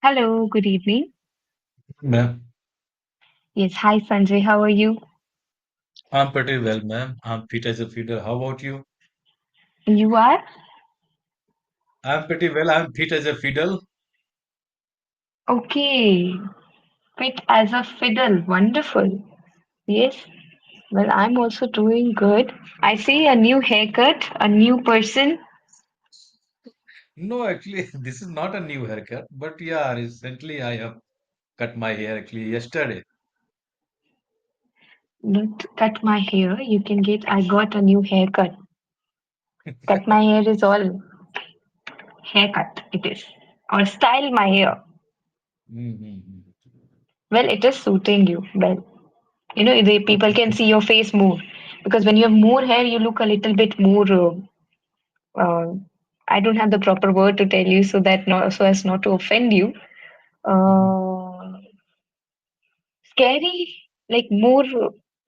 Hello, good evening. Ma'am, Yes, hi Sanjay, how are you? I'm pretty well, ma'am. I'm fit as a fiddle. How about you? You are? I'm pretty well. I'm fit as a fiddle. Okay, fit as a fiddle, wonderful. Yes, well, I'm also doing good. I see a new haircut, a new person. No, actually, this is not a new haircut, but yeah, recently I have cut my hair actually yesterday. Not cut my hair, you can get, I got a new haircut. Cut my hair is all haircut, it is. Or style my hair. Mm-hmm. Well, it is suiting you. Well, the people Okay. can see your face more. Because when you have more hair, you look a little bit more uh, I don't have the proper word to tell you so that not so as not to offend you. Mhm. Uh, Scary, like more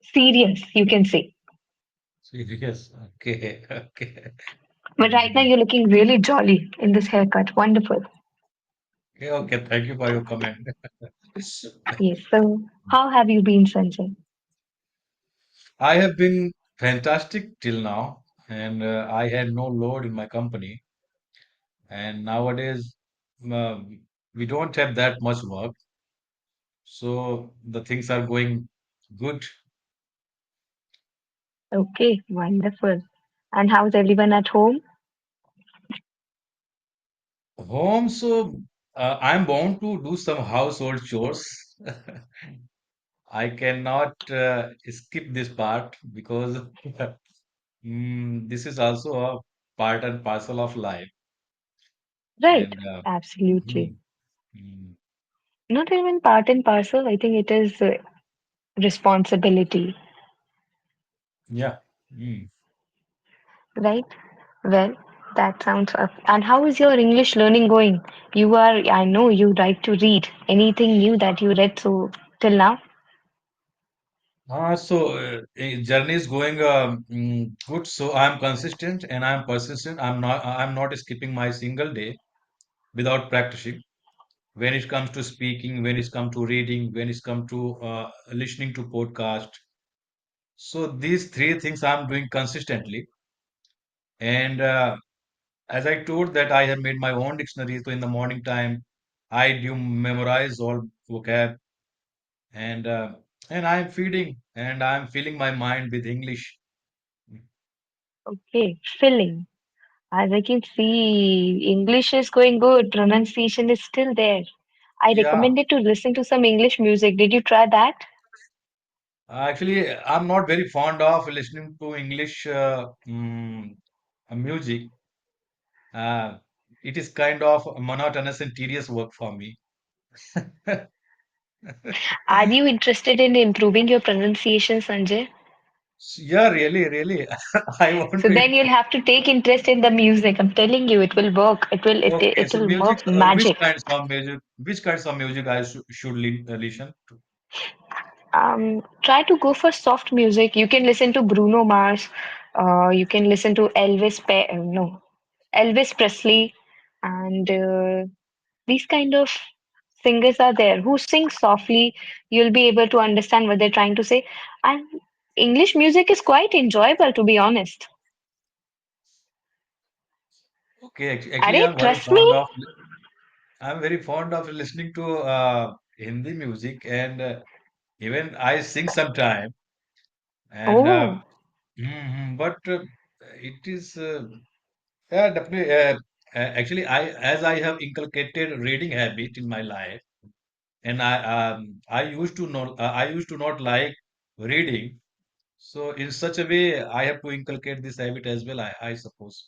serious, you can say. Serious. Okay. Okay. But right now Mhm. you're looking really jolly in this haircut. Wonderful. Okay. Okay. Thank you for your comment. Yes. So how have you been, Sanjay? I have been fantastic till now, and I had no load in my company. And nowadays, uh, we don't have that much work. So the things are going good. Okay, wonderful. And how's everyone at home? Home, so I'm bound to do some household chores. I cannot skip this part because this is also a part and parcel of life. Right. And Absolutely. mm, mm, Not even part and parcel. I think it is responsibility. yeah. mm. Right? Well, that sounds up. And how is your English learning going? You are, I know you like to read. Anything new that you read so till now? Journey is going good. So I'm consistent and I'm persistent. I'm not skipping my single day without practicing. When it comes to speaking, when it comes to reading, when it comes to listening to podcast. So these three things I'm doing consistently. And as I told that I have made my own dictionary. So in the morning time, I do memorize all vocab and uh, and I'm feeding and I'm filling my mind with English. Okay, filling. As I can see, English is going good. Pronunciation is still there. I Yeah, recommended to listen to some English music. Did you try that? actually, I'm not very fond of listening to English music. Uh, it is kind of monotonous and tedious work for me. Are you interested in improving your pronunciation, Sanjay? Yeah, really, really. I want So to. then you'll have to take interest in the music. I'm telling you, it will work. It will it Okay, it so will music, work magic. which kinds of music I should listen to? Try to go for soft music. You can listen to Bruno Mars. You can listen to no, Elvis Presley, and these kind of singers are there who sing softly. You'll be able to understand what they're trying to say. And English music is quite enjoyable, to be honest. Okay, actually, Arey, trust me. I'm very fond of listening to Hindi music, and even I sing sometime. And Oh, but it is yeah, definitely. Actually, as I have inculcated reading habit in my life, and I used to not like reading. So in such a way, I have to inculcate this habit as well. I suppose.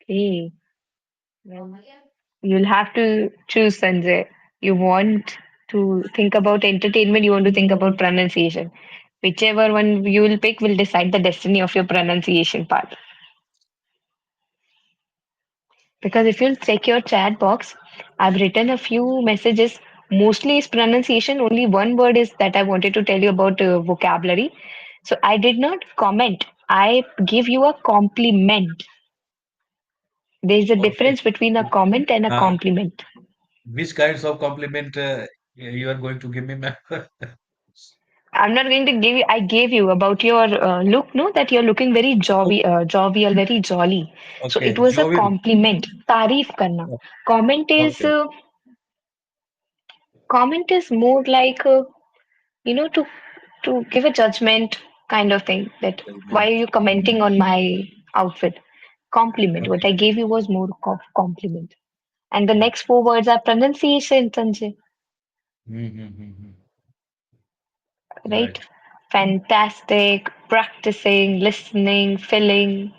okay. Well, you'll have to choose, Sanjay. You want to think about entertainment, you want to think about pronunciation. Whichever one you will pick will decide the destiny of your pronunciation part. Because if you'll check your chat box, I've written a few messages. Mostly is pronunciation. Only one word is that I wanted to tell you about vocabulary. So I did not comment. I give you a compliment. There is a Okay. difference between a Okay. comment and a Uh, compliment. which kinds of compliment you are going to give me, ma'am? I'm not going to give you. I gave you about your look, no, that you're looking very jovial, very jolly. So it Okay, was a jovial. compliment. Tareef karna. Comment is Okay. comment is more like to give a judgment kind of thing. That why are Judgment. you commenting on my outfit? Compliment. What Okay. I gave you was more compliment. And the next four words are pronunciation, Sanjay. Mm-hmm. Right? Right. Fantastic, practicing, listening, filling.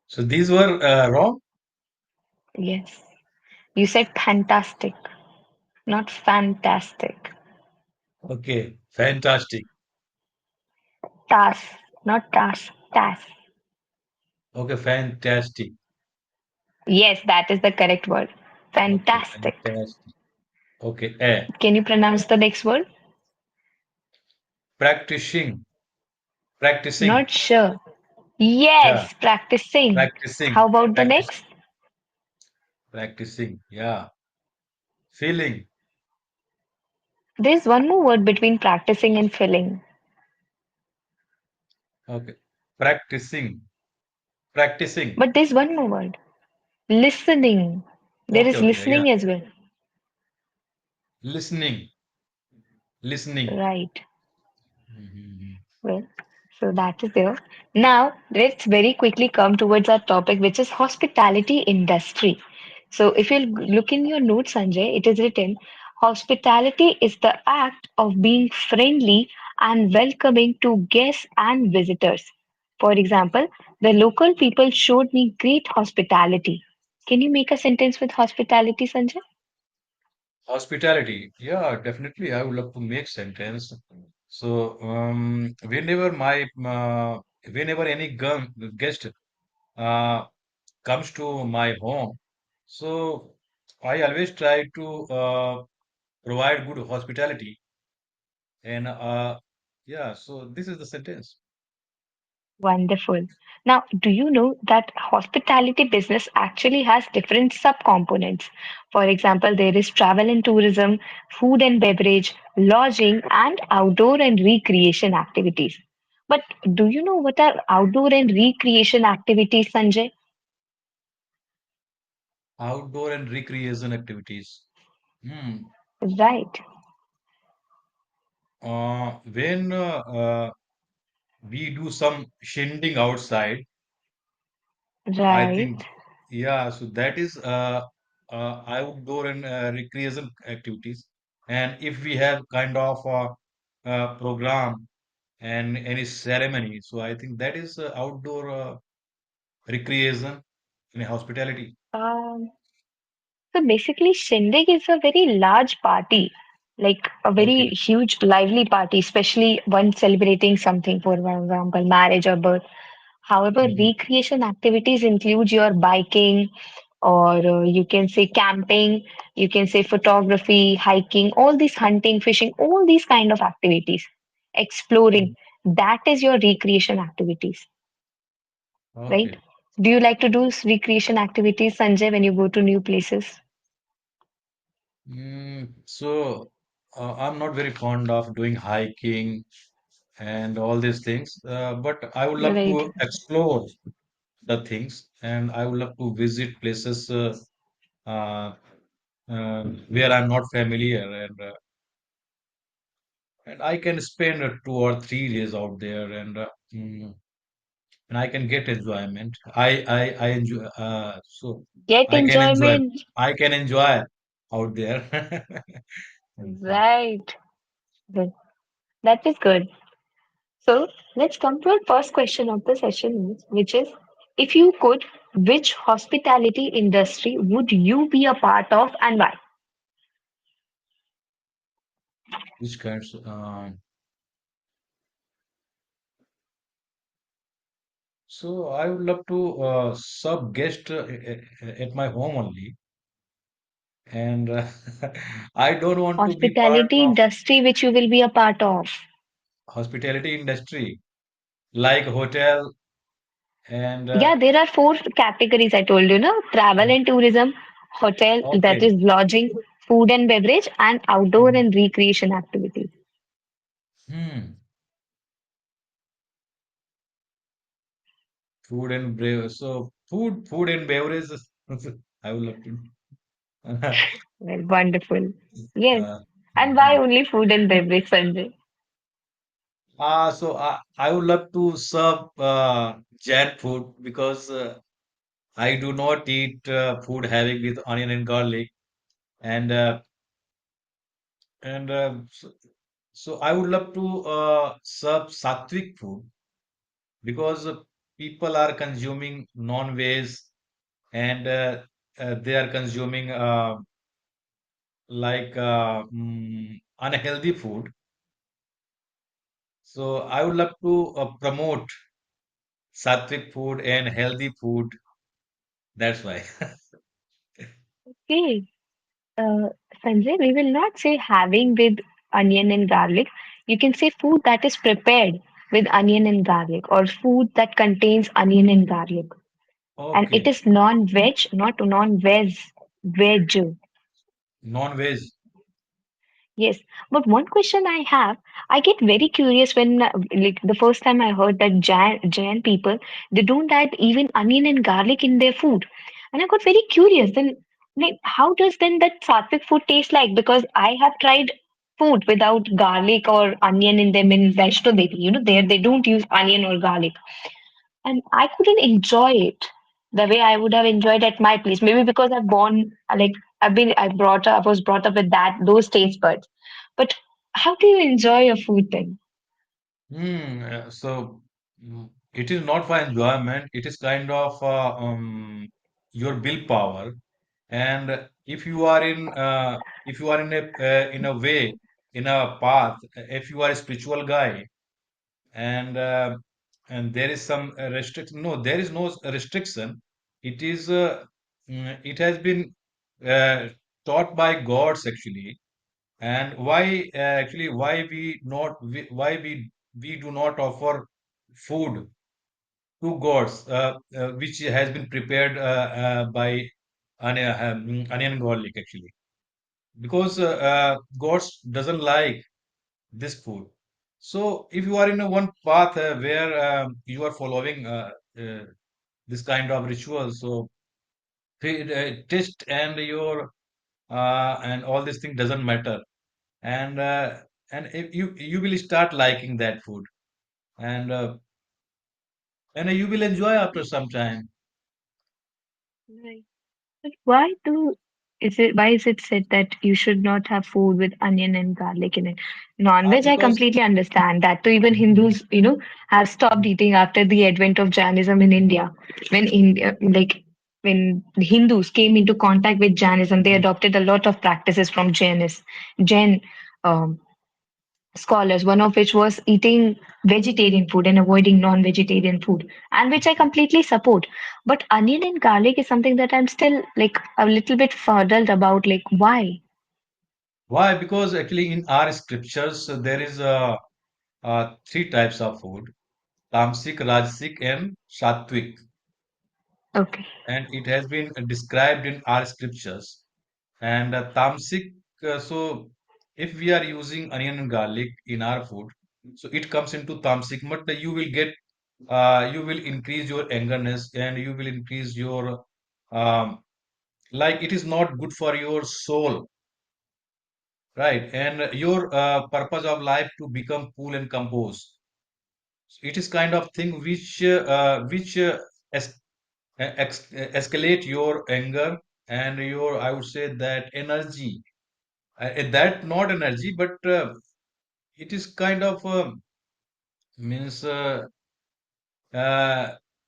So these were wrong. Yes. You said fantastic, not fantastic. Okay. Fantastic. Tas, not tas, tas. Okay. Fantastic. Yes, that is the correct word. Okay. Fantastic. Fantastic. Okay. A. Can you pronounce the next word? Practicing. Practicing. Not sure. Yeah. Yes, practicing. Practicing. How about the Practice. next? Practicing. Yeah. Feeling. There's one more word between practicing and filling, Okay. Practicing. Practicing. but there's one more word. Listening. There Okay. is Okay. Yeah. listening as well. Listening. Listening. Right. Mhm. Well, so that is there. Now, let's very quickly come towards our topic, which is hospitality industry. So, if you look in your notes, Sanjay, it is written hospitality is the act of being friendly and welcoming to guests and visitors. For example, the local people showed me great hospitality. Can you make a sentence with hospitality, Sanjay? Hospitality. Yeah, definitely. I would love to make sentence. So, whenever any guest uh, comes to my home, so I always try to provide good hospitality. And yeah, so this is the sentence. Wonderful. Now, do you know that hospitality business actually has different subcomponents? For example, there is travel and tourism, food and beverage, lodging, and outdoor and recreation activities. But do you know what are outdoor and recreation activities, Sanjay? Outdoor and recreation activities. Hmm. Right, When we do some shindig outside, I right. think, yeah, so that is outdoor and recreation activities. And if we have kind of program and any ceremony, so I think that is outdoor recreation in hospitality. Um, So basically, Shindig is a very large party, like a very Okay. huge, lively party, especially one celebrating something, for example, marriage or birth. However, Mhm. recreation activities include your biking, or you can say camping, you can say photography, hiking, all these hunting, fishing, all these kind of activities, exploring. That is your recreation activities, right? Okay. Do you like to do recreation activities, Sanjay, when you go to new places? So I'm not very fond of doing hiking and all these things, but I would love Right. to explore the things, and I would love to visit places uh, where I'm not familiar, and I can spend 2 or 3 days out there, mm, and I can get enjoyment. I enjoy so Get I can enjoy enjoyment. I can enjoy out there. Mhm. Right. Well, that is good. So let's come to our first question of the session, which is if you could, which hospitality industry would you be a part of and why? Which kinds? So I would love to sub guest at my home only, and I don't want to be part Hospitality of industry which you will be a part of. hospitality industry like hotel and Yeah, there are four categories I told you, no? Travel and tourism, Hotel, that Okay. is lodging, food and beverage, and outdoor Mhm. and recreation activities. Hmm. Food and beverage. So food and beverages. I would love to. Well, wonderful. Yes. And why Mhm. only food and beverage, Sanjay? So I would love to serve Jain food because I do not eat food having with onion and garlic, and and so I would love to serve sattvic food because people are consuming non-veg and they are consuming unhealthy food. So I would love to promote sattvic food and healthy food. That's why. Okay. Uh, Sanjay, we will not say having with onion and garlic. You can say food that is prepared with onion and garlic, or food that contains onion and garlic. And it Okay, is non-veg, not non-veg, veg. non-veg. Yes, but one question I have, I get very curious when, like, the first time I heard that Jain people, they don't add even onion and garlic in their food, and I got very curious. Then, like, how does then that sattvic food taste like? Because I have tried food without garlic or onion in them in Vaishno Devi. There they don't use onion or garlic, and I couldn't enjoy it the way I would have enjoyed at my place. Maybe because I was brought up with those taste buds. But how do you enjoy your food then? It is not for enjoyment. It is kind of your willpower. And if you are in a way, in a path, if you are a spiritual guy, and and there is some restriction. No, there is no restriction. It is it has been uh, taught by gods actually. And why we do not offer food to gods which has been prepared by onion and garlic actually, because gods doesn't like this food. So if you are in a one path where you are following this kind of ritual, so taste and your and all this thing doesn't matter, and if you will start liking that food, and you will enjoy after some time. Right. But why is it said that you should not have food with onion and garlic in it? Non-veg, I Because completely understand that. So even Mhm. Hindus, have stopped eating after the advent of Jainism in India. When India, like when the Hindus came into contact with Jainism, they adopted a lot of practices from Jain um, scholars, one of which was eating vegetarian food and avoiding non-vegetarian food, and which I completely support. But onion and garlic is something that I'm still like a little bit fuddled about. Like, why? Why? Because actually in our scriptures there is three types of food: tamasic, rajasic, and sattvic, Okay. and it has been described in our scriptures. And tamasic, so if we are using onion and garlic in our food, so it comes into tamasic, but you will increase your angerness and you will increase your like it is not good for your soul, right? And your purpose of life to become cool and composed. So it is kind of thing which es escalate your anger and your, I would say that energy. That not energy, but it is kind of means uh,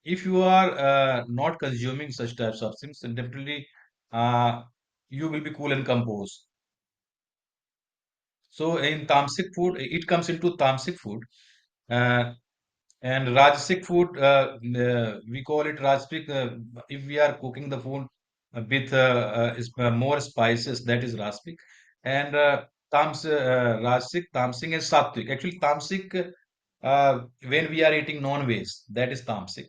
if you are not consuming such types of things, then definitely uh, you will be cool and composed. So in tamasic food, it comes into tamasic food. Uh, And Rajasic food, we call it Rajasic. If we are cooking the food with more spices, that is Rajasic. And Rajasic, Tamasic, and Sattvic. Actually, Tamasic, when we are eating non-veg, that is Tamasic.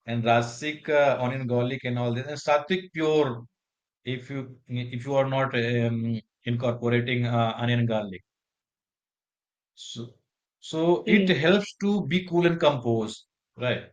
And Rajasic, onion, garlic, and all this. And Sattvic, pure. if you are not incorporating onion garlic. So, so it Okay. helps to be cool and composed, right?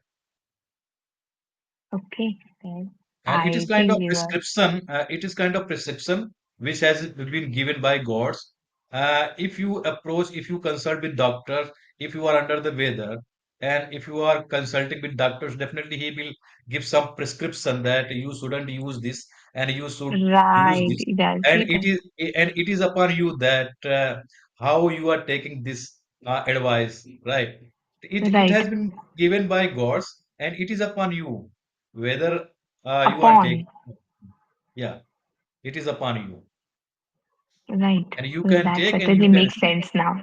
Okay. Then And it is I kind of think you are prescription. It is kind of prescription which has been given by gods. If you approach, if you consult with doctors, if you are under the weather, and if you are consulting with doctors, definitely he will give some prescription that you shouldn't use this and you should use right. this. He does. And He does. it is upon you that how you are taking this advice, right? It Right. has been given by gods, and it is upon you whether you are taking. Upon. Yeah, it is upon you, Right. and you Well, can that take and certainly you can. makes sense now.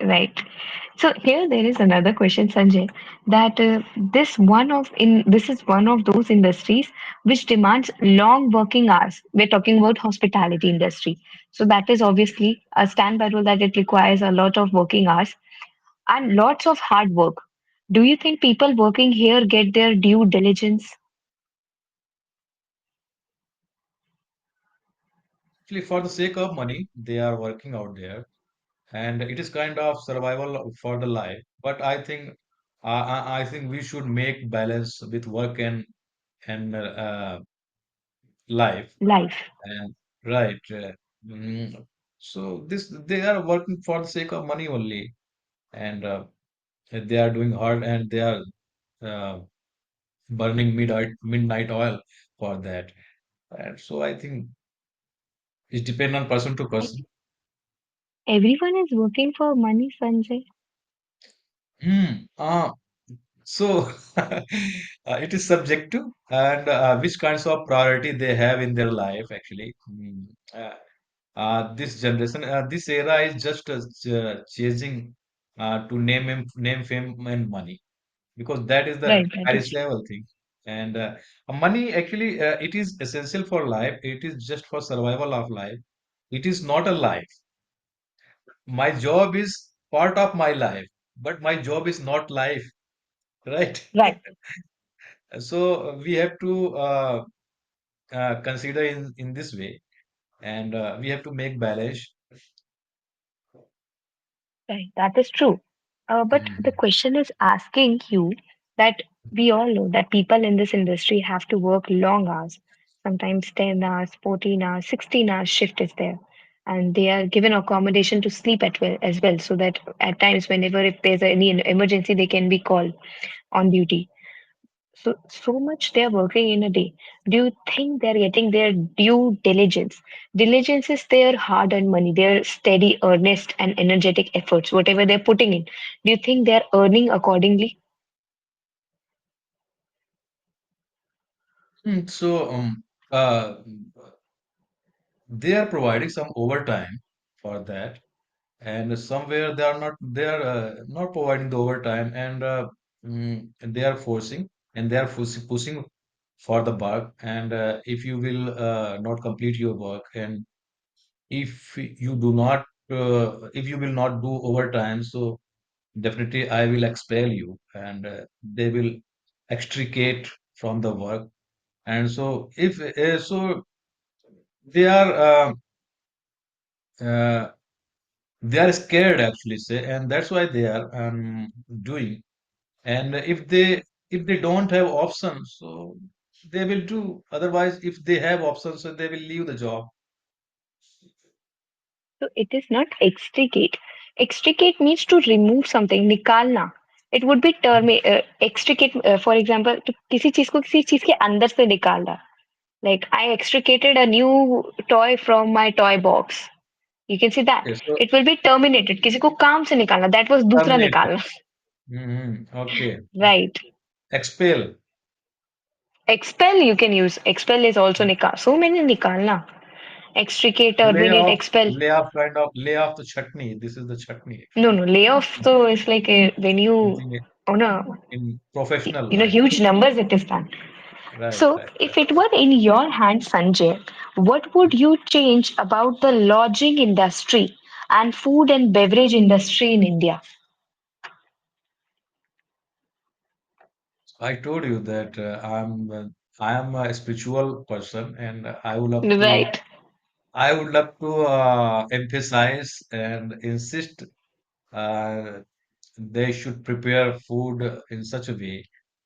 Right. So here there is another question, Sanjay, that this is one of those industries which demands long working hours. We're talking about hospitality industry. So that is obviously a standby rule that it requires a lot of working hours and lots of hard work. Do you think people working here get their due diligence? Actually, for the sake of money, they are working out there, and it is kind of survival for the life. But I think we should make balance with work and life. Life. And right. Mm, so this they are working for the sake of money only, and they are doing hard, and they are uh, burning midnight oil for that. And so I think it depends on person to I person. think everyone is working for money, Sanjay. Hmm. So it is subjective, and which kinds of priority they have in their life actually. This generation, this era is just chasing to name, fame, and money, because that is the Right, that is true. perishable thing. And money actually, it is essential for life. It is just for survival of life. It is not a life. My job is part of my life, but my job is not life, right? Right. So we have to consider in this way, and we have to make balance. Right, that is true. But the Mhm. question is asking you that we all know that people in this industry have to work long hours, sometimes 10 hours, 14 hours, 16 hours shift is there. And they are given accommodation to sleep at well as well, so that at times, whenever if there's any emergency, they can be called on duty. So much they're working in a day. Do you think they're getting their due diligence? Diligence is their hard-earned money, their steady, earnest, and energetic efforts, whatever they're putting in. Do you think they're earning accordingly? So uh, they are providing some overtime for that, and somewhere they are not providing the overtime, and they are forcing, and they are pushing for the work. And if you will not complete your work, and if you do not if you will not do overtime, so definitely I will expel you, and they will extricate from the work. And so if so they are uh, they are scared actually, say, and that's why they are doing. And if they don't have options, so they will do. Otherwise, if they have options, so they will leave the job. So it is not extricate. Extricate means to remove something, निकालना. It would be term extricate. For example, तो किसी चीज को किसी चीज के अंदर से निकालना. Like I extricated a new toy from my toy box. You can see that. Okay, so It will be terminated. किसी को काम से निकालना. That was दूसरा terminate. निकालना. Okay, Right. expel. Expel you can use. Expel is also निकाल. So many निकालना. Extricate, Lay terminate, off, expel. lay off the chutney. This is the chutney No, actually. no. Layoff. So it's like when you Something on a in professional life. huge numbers it is done. Right, So right, if it were in your hands, Sanjay, what would right. you change about the lodging industry and food and beverage industry in India? I told you that I am a spiritual person, and Right. I would love to emphasize and insist uh, they should prepare food in such a way,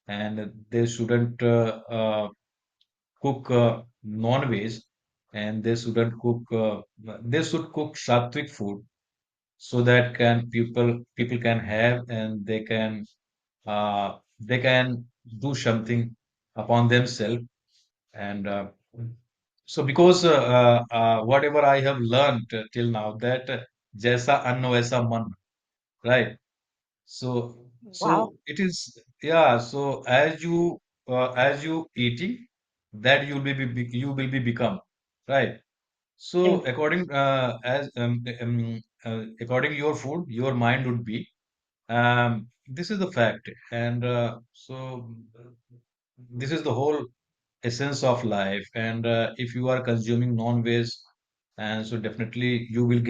and they shouldn't cook non-veg, and they shouldn't cook. They should cook sattvic food so that can people can have, and they can do something upon themselves. And so because whatever I have learned till now, that jaisa anna vaisa man, right? So so Wow. it is, yeah. So as you eating, that you will be become, right? So Right. according your food, your mind would be. This is the fact, and this is the whole essence of life. And if you are consuming non-veg, and so definitely you will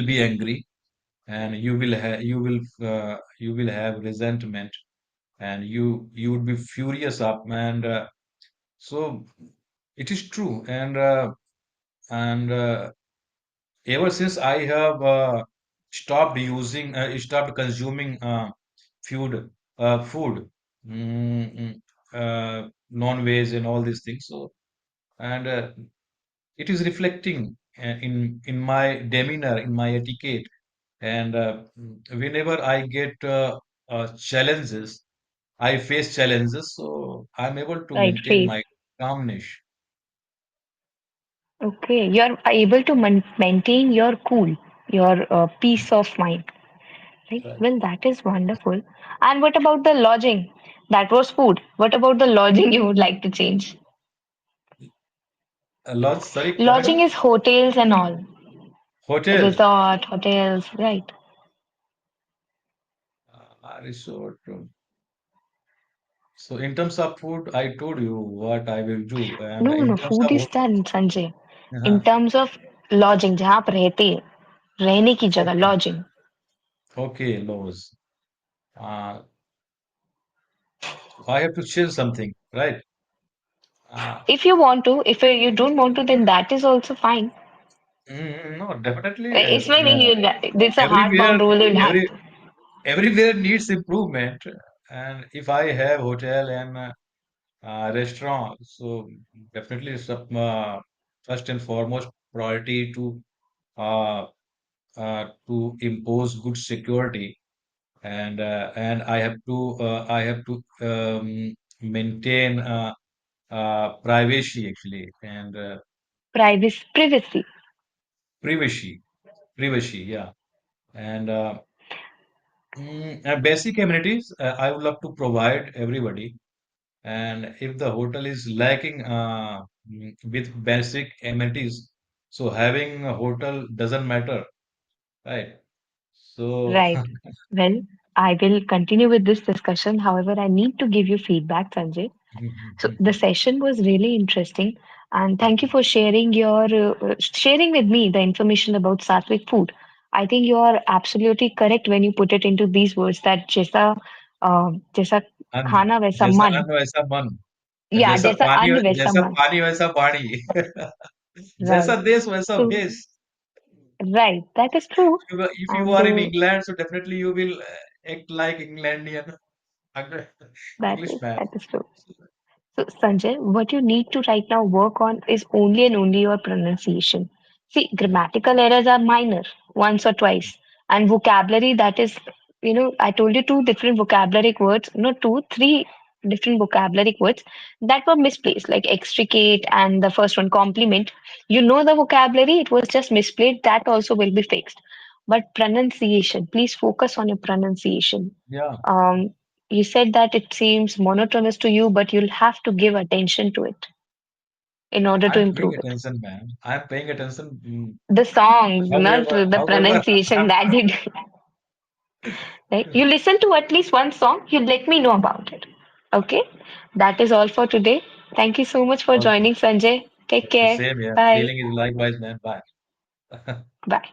be angry, and you will have resentment, and you would be furious up. And so it is true. And ever since I have stopped consuming food, mm, mm, non-veg and all these things. So, and it is reflecting in my demeanor, in my etiquette, and whenever I get challenges, I face challenges, so I'm able to Right. maintain Face. my calmness. Okay. You're able to maintain your cool, your peace of mind. Right. Right. Well, that is wonderful. And what about the lodging? That was food. What about the lodging you would like to change? Lodge, sorry, come Lodging again. is hotels and all. Hotels, Resort, hotels, right. resort. So in terms of food, I told you what I will do, and No, no, in no. terms Food of is done, Sanjay. In uh terms of lodging, जहाँ आप रहते हैं, रहने की जगह, okay, lodging. okay, laws. Uh, I have to change something, right? Uh, If you want to, if you don't want to, then that is also fine. no, definitely. It's like it's a hard Everywhere, bound rule. You'll have every to. everywhere needs improvement. And if I have hotel and restaurant, so definitely first and foremost priority uh, to impose good security. And I have to maintain privacy actually, and Privacy. privacy, privacy, yeah. And basic amenities I would love to provide everybody. And if the hotel is lacking with basic amenities, so having a hotel doesn't matter, right? So, Right. Well, I will continue with this discussion. However, I need to give you feedback, Sanjay. So the session was really interesting, and thank you for sharing with me the information about Sattvic food. I think you are absolutely correct when you put it into these words that जैसा अन्न खाना वैसा जैसा मन. अन्न वैसा मन, Yeah, वैसा मन. जैसा पानी जैसा Right. देश वैसा So भेष. right, that is true, If you and are in England, so definitely you will act like Englandian Englishman. that is true. So, Sanjay, what you need to right now work on is only and only your pronunciation. See, Yeah. grammatical errors are minor, once or twice, and vocabulary that is, I told you two different vocabulary words, no, two, three different vocabulary words that were misplaced, like extricate and the first one, compliment. You know the vocabulary, it was just misplaced, that also will be fixed. But pronunciation, please focus on your pronunciation. Yeah. um, you said that it seems monotonous to you, but you'll have to give attention to it in order to I'm paying improve it. attention, man. I'm paying attention. The songs, not However, the however, pronunciation that did. Right? You listen to at least one song, you let me know about it. Okay? That is all for today. Thank you so much for okay. joining, Sanjay. Take The care. same here. Bye. Feeling is likewise, man. Bye. Bye.